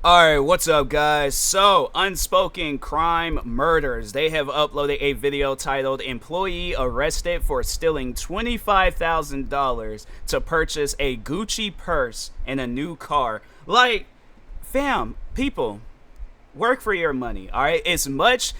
Alright, what's up guys? So, Unspoken Crime Murders. They have uploaded a video titled Employee Arrested for Stealing $25,000 to Purchase a Gucci Purse and a New Car. Like, fam, people, work for your money, alright? As much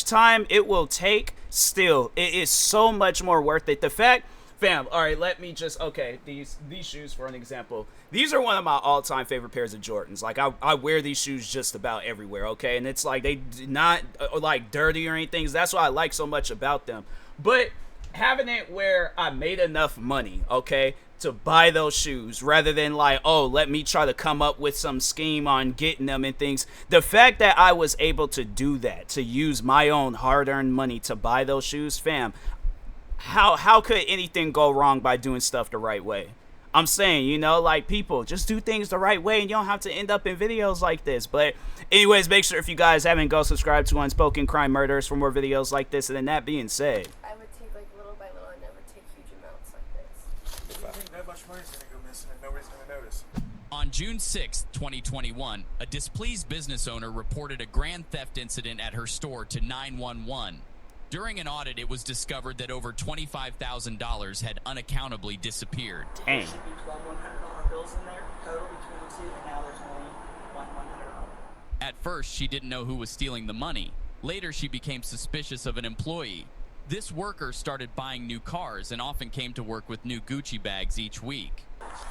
time it will take, still, it is so much more worth it. The fact, fam, alright, let me just, okay, these shoes for an example. These are one of my all-time favorite pairs of Jordans. Like, I wear these shoes just about everywhere, okay? And it's like, they not, like, dirty or anything. That's what I like so much about them. But having it where I made enough money, okay, to buy those shoes rather than like, oh, let me try to come up with some scheme on getting them and things. The fact that I was able to do that, to use my own hard-earned money to buy those shoes, fam, how could anything go wrong by doing stuff the right way? I'm saying, you know, like, people, just do things the right way and you don't have to end up in videos like this. But anyways, make sure if you guys haven't, go subscribe to Unspoken Crime Murders for more videos like this. And then that being said, I would take like little by little. I never take huge amounts like this. If I think that much money's gonna go missing and nobody's gonna notice. On June 6, 2021, a displeased business owner reported a grand theft incident at her store to 911. During an audit, it was discovered that over $25,000 had unaccountably disappeared. dang. There should be 12 $100 bills in there total between the two, and now there's only one $100. At first, she didn't know who was stealing the money. Later, she became suspicious of an employee. This worker started buying new cars and often came to work with new Gucci bags each week.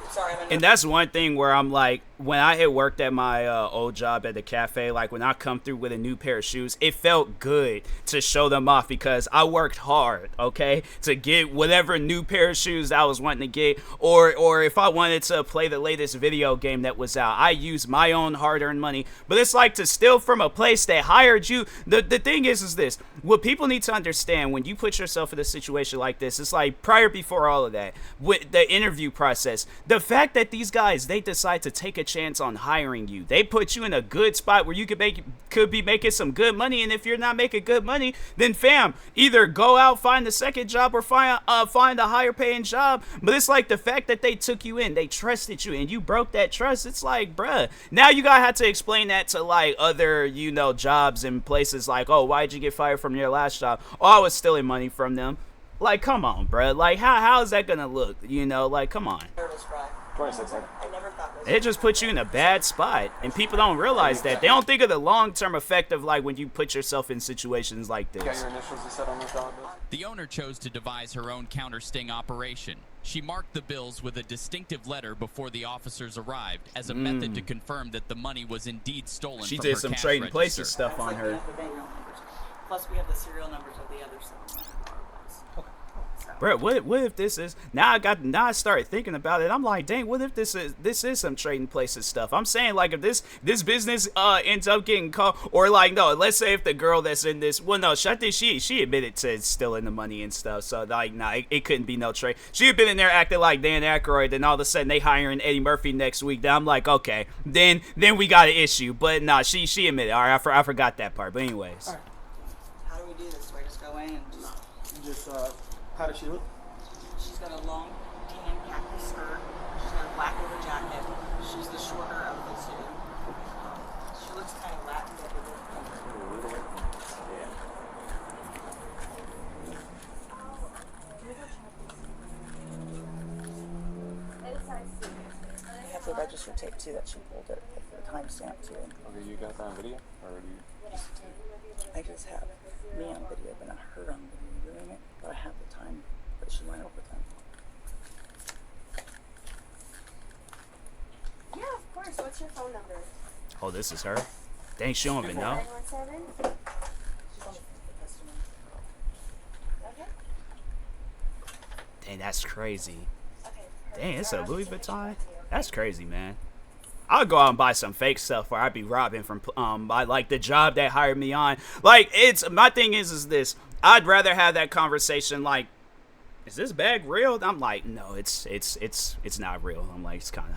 Sorry, And that's one thing where I'm like, when I had worked at my old job at the cafe, like when I come through with a new pair of shoes, it felt good to show them off because I worked hard, okay, to get whatever new pair of shoes I was wanting to get, or if I wanted to play the latest video game that was out, I used my own hard-earned money. But it's like to steal from a place that hired you. The thing is this, what people need to understand when you put yourself in a situation like this, it's like before all of that, with the interview process, the fact that these guys, they decide to take a chance on hiring you, they put you in a good spot where you could be making some good money. And if you're not making good money, then fam, either go out, find a second job, or find a higher paying job. But it's like the fact that they took you in, they trusted you, and you broke that trust. It's like, bruh, now you gotta have to explain that to like other, you know, jobs and places. Like, oh, why'd you get fired from your last job? Oh, I was stealing money from them. Like, come on, bruh. Like, how is that gonna look? You know, like, come on. Nervous, Fry. 26 seconds. I never thought this. It just puts you in a bad spot, and people don't realize that. They don't think of the long-term effect of like when you put yourself in situations like Got this. your initials you said on those dollar bills? The owner chose to devise her own counter-sting operation. She marked the bills with a distinctive letter before the officers arrived as a method to confirm that the money was indeed stolen She from did her some cash trading register. places stuff It's on like we her. have the bank account numbers. Plus, we have the serial numbers of the other $700 bills. Bro, what if this is now I started thinking about it. I'm like, dang, what if this is some trading places stuff? I'm saying, like, if this business ends up getting caught, or like, no, let's say if the girl that's in this, well, no, I think she admitted to stealing the money and stuff, so like, nah, it couldn't be no trade. She had been in there acting like Dan Aykroyd, and all of a sudden they hiring Eddie Murphy next week. Then I'm like, okay, then we got an issue. But nah, she admitted. All right, I forgot that part. But anyways, Alright. How do we do this? Do I just go in and just... How does she look? She's got a long tan khaki skirt. She's got a black leather jacket. She's the shorter of the two. She looks kind of Latin, but I have the register tape too that she pulled it, the timestamp too. Okay, you got that on video? Or do you just I just have me on video, but not her on video doing it. But I have the time that she went over them. Yeah, of course. What's your phone number? oh, this is her. Dang, she don't even know. 917? She's on the customer. Okay. Dang, that's crazy. Okay. Dang, it's a Louis Vuitton. Okay. That's crazy, man. I'll go out and buy some fake stuff where I'd be robbing from by like the job that hired me on. Like, it's my thing is this. I'd rather have that conversation like, is this bag real? I'm like, no, it's not real. I'm like, it's kind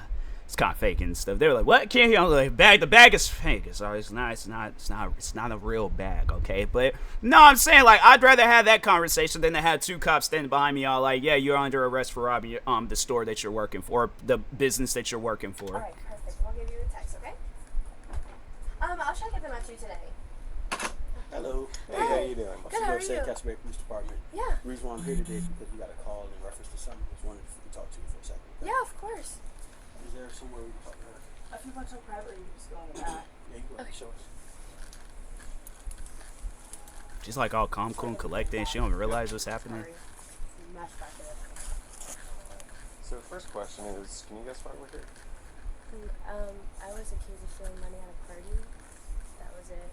of fake and stuff. They're like, what? Can't hear? I'm like, the bag is fake. It's not a real bag, okay? But no, I'm saying, like, I'd rather have that conversation than to have two cops standing behind me all like, yeah, you're under arrest for robbing the store that you're working for, or the business that you're working for. All right, perfect. We'll give you a text, okay? you today? Hello. Hey, Hi. how you doing? Good, how are you? Castleberry Police Department. Yeah. The reason why I'm here today is because we got a call in reference to something. I was wondering if we could talk to you for a second. Yeah, of course. Is there somewhere we can talk to her? If you want to privately, you can just go in the back. Yeah, you can go ahead and show us. She's like all calm, cool, and collected, and she don't realize what's happening. Sorry. Mesh back there. So first question is, can you guys find with her? I was accused of stealing money at a party. That was it.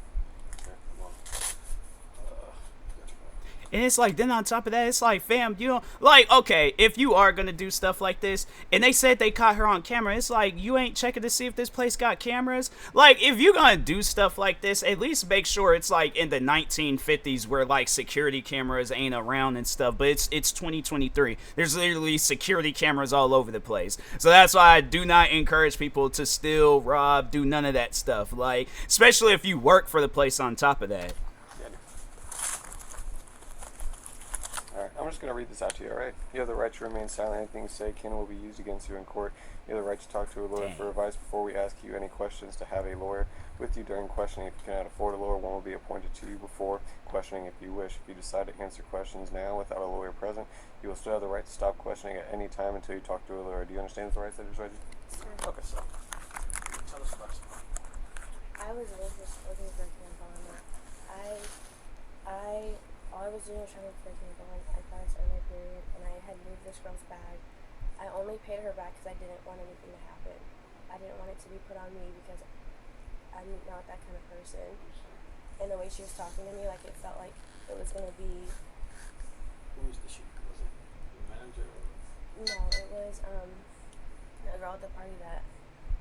Okay, well, And it's like, then on top of that, it's like, fam, you know, like, okay, if you are gonna do stuff like this, and they said they caught her on camera, it's like, you ain't checking to see if this place got cameras. Like, if you're gonna do stuff like this, at least make sure it's like in the 1950s where like security cameras ain't around and stuff. But it's 2023. There's literally security cameras all over the place. So that's why I do not encourage people to steal, rob, do none of that stuff. Like, especially if you work for the place on top of that. Alright, I'm just going to read this out to you, alright? You have the right to remain silent. Anything you say can will be used against you in court. You have the right to talk to a lawyer for advice before we ask you any questions. To have a lawyer with you during questioning. If you cannot afford a lawyer, one will be appointed to you before questioning if you wish. If you decide to answer questions now without a lawyer present, you will still have the right to stop questioning at any time until you talk to a lawyer. Do you understand the rights that is right? Sure. Okay, so tell us about it. I was just looking for a tampon. All I was doing was trying to look for a tampon. I thought I started my period, and I had moved this girl's bag. I only paid her back because I didn't want anything to happen. I didn't want it to be put on me because I'm not that kind of person. And the way she was talking to me, like, it felt like it was gonna be. Who was the shoot? Was it the manager? Or? No, it was a girl at the party that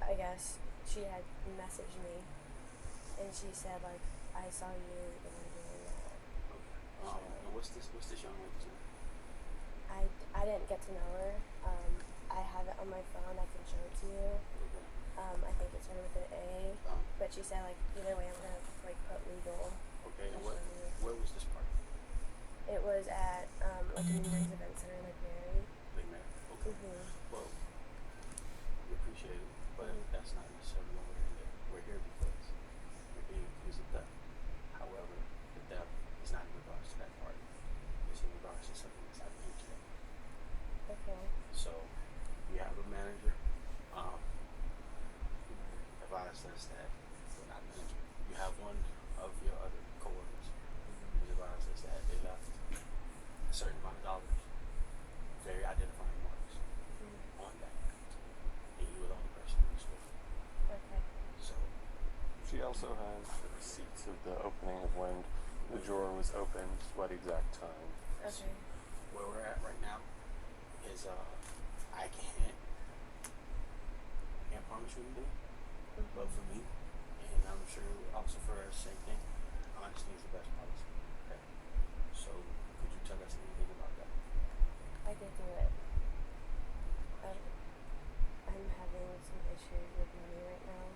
I guess she had messaged me, and she said like, I saw you doing that. And what's this young lady's name? I didn't get to know her. I have it on my phone. I can show it to you. Okay. I think it started with an A, but she said like either way I'm gonna like put legal. Okay, and where was this party? It was at like a New Year's event center in like Mary. Big man. Okay. Well, we appreciate it, but that's not necessarily why we're here. We're here because we're being accused of theft. However, the theft is not in regards to that party. It's in regards to something that's happening today. Okay. So we have a manager who advised us that, well, not manager, you have one of your other coworkers who advised us that they left a certain amount of dollars, very identifying marks on that, and you were the only person in the store. Okay. So she also has the receipts of the opening of when the drawer was opened, what exact time. Okay. Where we're at right now is I can't promise you anything, but for me, and I'm sure also for us, same thing, honesty is the best policy. Okay. So could you tell us anything about that? I did do it. I'm having some issues with money right now.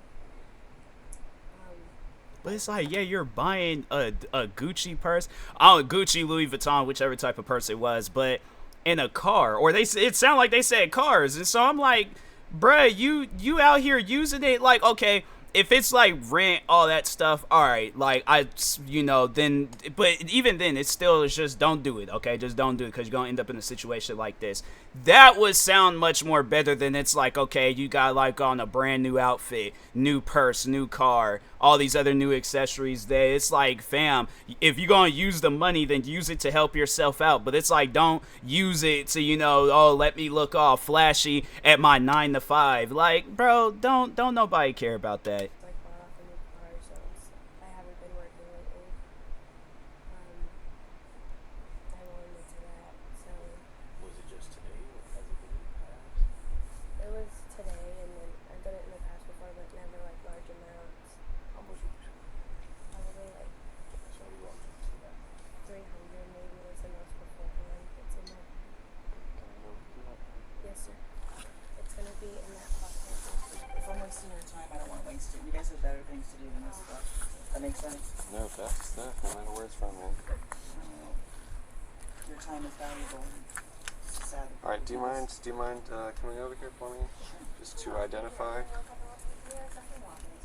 But it's like, yeah, you're buying a Gucci purse, Gucci, Louis Vuitton, whichever type of purse it was, but in a car, or it sounded like they said cars, and so I'm like, bruh, you out here using it, like, okay, if it's like rent, all that stuff, all right, like then, but even then, it's still just don't do it, okay? Just don't do it because you're gonna end up in a situation like this. That would sound much more better than it's like, okay, you got like on a brand new outfit, new purse, new car, all these other new accessories there. It's like, fam, if you're gonna use the money, then use it to help yourself out. But it's like, don't use it to, oh, let me look all flashy at my 9 to 5. Like, bro, don't nobody care about that. Like bought off a new car, so I haven't been working lately. I won't admit to that. So Was it just today, or has it been in the past? it was today, and then I've done it in the past before, but never like large amounts. How much was it? Probably like So we walked into that. 300 maybe was the most beforehand. It's in my yes sir. It's gonna be in that pocket. If I'm wasting your time, I don't want to waste it. You guys have better things to do than this stuff. That makes sense? No, that's no matter where it's from, man. Your time is valuable. It's sad. All right, do you mind coming over here for me, just to identify?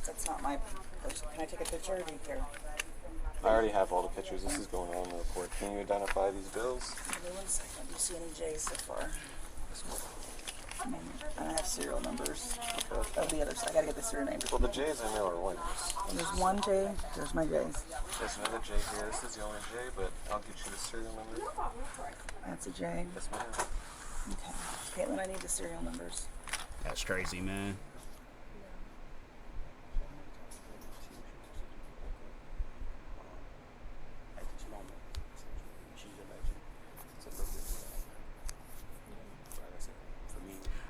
That's not my person. Can I take a picture or do you care? I already have all the pictures. This is going on in the report. Can you identify these bills? Give me 1 second. Do you see any J's so far? I don't have serial numbers of the other side. I gotta get the serial numbers. Well, the J's I know are winners. There's one J. There's my J's. There's another J here. This is the only J, but I'll get you the serial number. That's a J. Yes, ma'am. Okay. Caitlin, I need the serial numbers. That's crazy, man.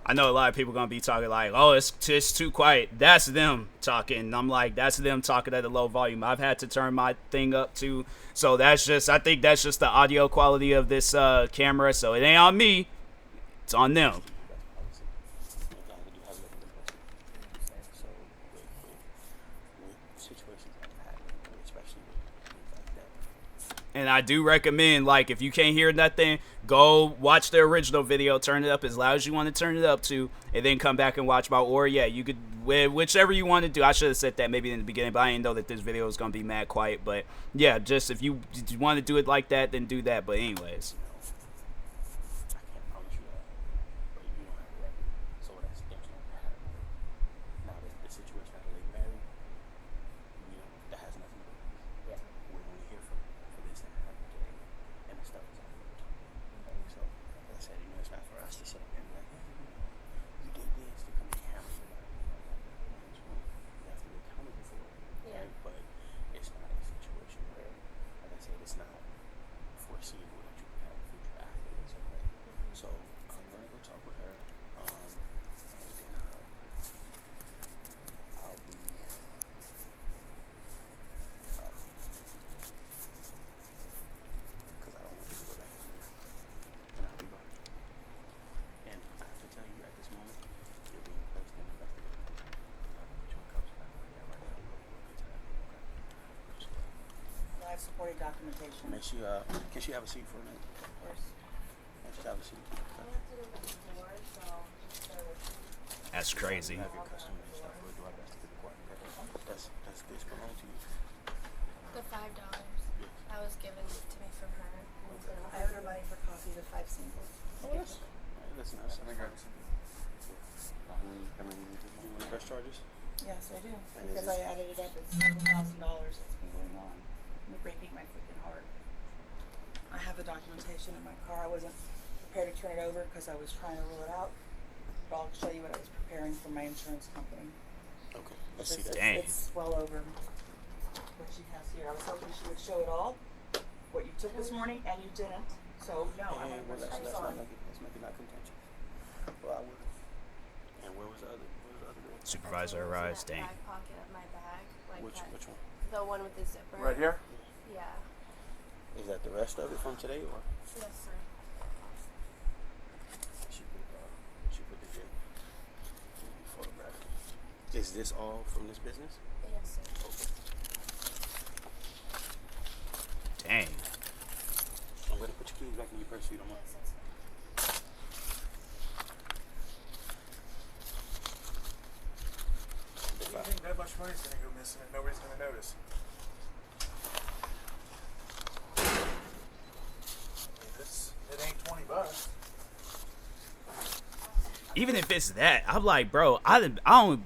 I know a lot of people gonna be talking like, "Oh, it's just too quiet." That's them talking. I'm like, that's them talking at a low volume. I've had to turn my thing up too, so that's just. I think that's just the audio quality of this camera. So it ain't on me. It's on them. And I do recommend, like, if you can't hear nothing, go watch the original video, turn it up as loud as you want to turn it up to, and then come back and watch my, or yeah, you could, whichever you want to do. I should have said that maybe in the beginning, but I didn't know that this video was going to be mad quiet. But yeah, just if you want to do it like that, then do that. But anyways. Supporting documentation. Make sure, can she have a seat for a minute? Of course. Can she have a seat? That's crazy. Have your customers and stuff. We'll do our best to get the quality. Does this belong to you? The $5 that was given to me from her. I owed her money for coffee, the 5 singles. Yes. Listen, that's something. How many you want to press charges? Yes, I do. Because I added it up. It's $7,000 that's been going on. It's breaking my freaking heart. I have the documentation in my car. I wasn't prepared to turn it over because I was trying to rule it out. But I'll show you what I was preparing for my insurance company. Okay, let's see that. Dang. It's well over what she has here. I was hoping she would show it all, what you took this morning, and you didn't. So, no, I'm Well, let's sorry. make it not contentious. Well, I would. And where was the other girl? Supervisor arrives. Dang. Back pocket of my bag. Like Which that. one? The one with the zipper. Right here? Yeah. Is that the rest of it from today, or Yes, sir. she put the J? Photograph. Is this all from this business? Yes, sir. Dang. I'm gonna put your keys back in your purse so you don't mind. Yes, that's I think that much money's gonna go missing and nobody's gonna notice. It ain't $20. Even if it's that, I'm like, bro, I don't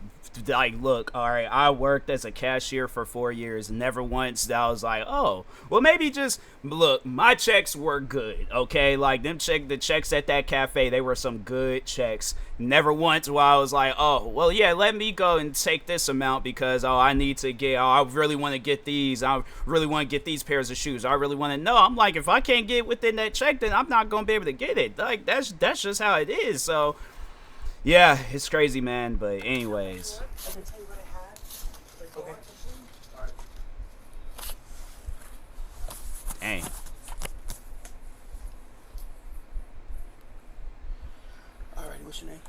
like, look, all right, I worked as a cashier for 4 years. Never once I was like, oh, well, maybe just look, my checks were good, okay? Like the checks at that cafe, they were some good checks. Never once while I was like, oh, well, yeah, let me go and take this amount because I need to get, I really want to get these. I really want to get these pairs of shoes. I really want to know. I'm like, if I can't get within that check, then I'm not gonna be able to get it. Like that's just how it is. So. Yeah, it's crazy, man. But anyways. I can tell you what I had. Okay. Alright. Dang. Alright, what's your name?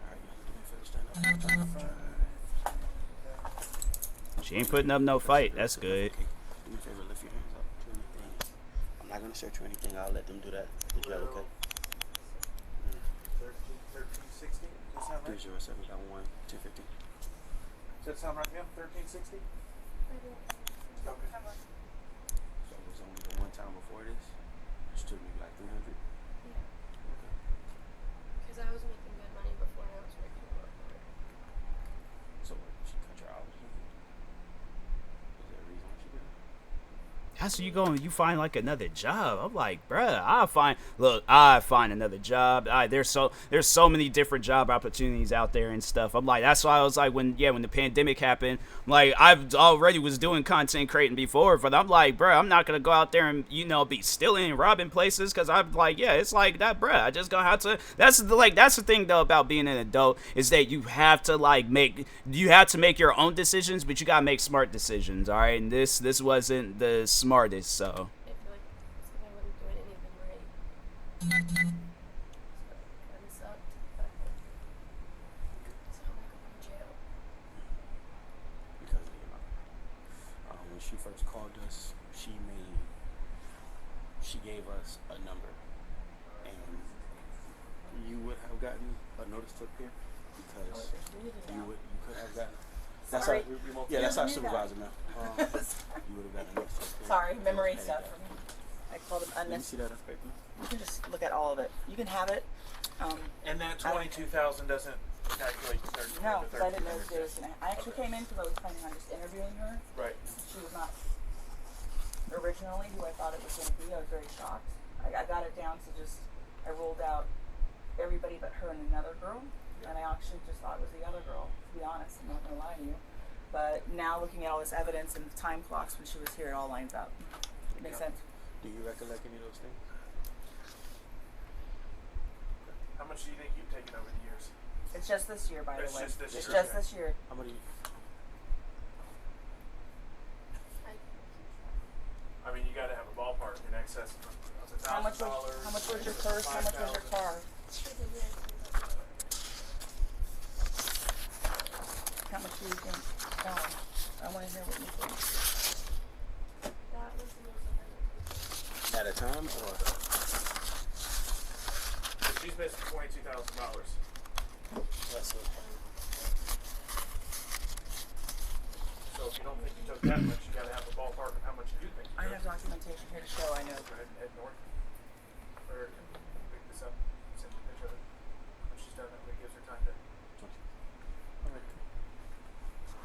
Alright, you do me a favor, stand up. She ain't putting up no fight. That's good. Okay. Do me a favor, lift your hands up. Do anything. I'm not gonna search or anything. I'll let them do that. The jail, okay? 13, 16. Does that sound right? 307 1 1050. that sound right? Yeah, 1360. Okay. So it was only the one time before this. She took me like 300. Yeah. Because I was making good money before and I was working a lot more. So what, she cut your hours? Was there a reason why she did it? That's you going. You find like another job. I'm like, bruh, I find another job. There's so many different job opportunities out there and stuff. I'm like, that's why I was like, when the pandemic happened, I'm like, I've already was doing content creating before, but I'm like, bruh, I'm not gonna go out there and be stealing and robbing places, because I'm like, yeah, it's like that, bruh. I just gonna have to. That's the thing though about being an adult, is that you have to make your own decisions, but you gotta make smart decisions. All right, and this wasn't the smartest, so. I feel like it's because I wasn't doing anything right. So it kind of sucked. But so I'm not going to jail. Because of the amount. When she first called us, she gave us a number, and you would have gotten a notice to appear because you could have gotten. That's Sorry. That's our Knew supervisor now. You would have gotten a notice to appear. Sorry, memory stuff for me. I called it Let me see unnecessary. that on paper. You can just look at all of it. You can have it. And that 22,000 doesn't calculate to 13. No, because I didn't know if there was gonna. I actually came in because I was planning on just interviewing her. Right. She was not originally who I thought it was going to be. I was very shocked. I got it down to I ruled out everybody but her and another girl, and I actually just thought it was the other girl, to be honest. I'm not going to lie to you. But now looking at all this evidence and the time clocks when she was here, it all lines up. It makes sense. Do you recollect any of those things? How much do you think you've taken over the years? It's just this year, by the It's way. just this It's year, just okay. this year. How many? I mean, you got to have a ballpark in excess of How much $1,000. was your purse? How much was your car? How much do you think? I want to hear what you think. That was the most At a time, or? She's missing $22,000. That's it. So if you don't think you took that much, you got to have a ballpark of how much you do think you I took. have documentation here to show I know. Go ahead and head north. Or can pick this up, send you a picture of it. When she's done that, it gives her time to.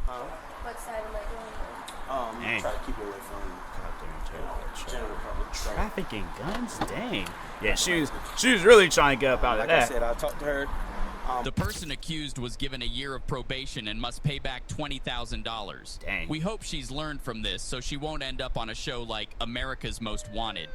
What side am I going on? Dang. Try to keep it away from general public. Trafficking guns, dang. Yeah, she was really trying to get up out of Like that. I said, I talked to her. The person accused was given a year of probation and must pay back $20,000. Dang. We hope she's learned from this so she won't end up on a show like America's Most Wanted.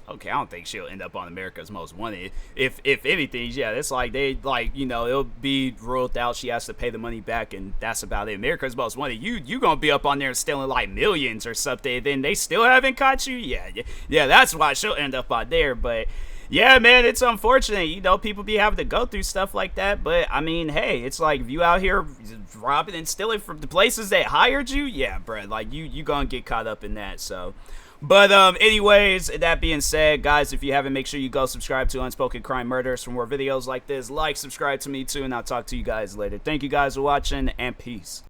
Okay, I don't think she'll end up on America's Most Wanted. If anything, yeah, it's like it'll be ruled out. She has to pay the money back, and that's about it. America's Most Wanted, you gonna be up on there stealing like millions or something, then they still haven't caught you. Yeah, that's why she'll end up on there. But yeah, man, it's unfortunate. People be having to go through stuff like that. But I mean, hey, it's like if you out here robbing and stealing from the places that hired you, yeah, bruh, like you gonna get caught up in that. So. But anyways, that being said, guys, if you haven't, make sure you go subscribe to Unspoken Crime Murders for more videos like this. Like, subscribe to me too, and I'll talk to you guys later. Thank you guys for watching, and peace.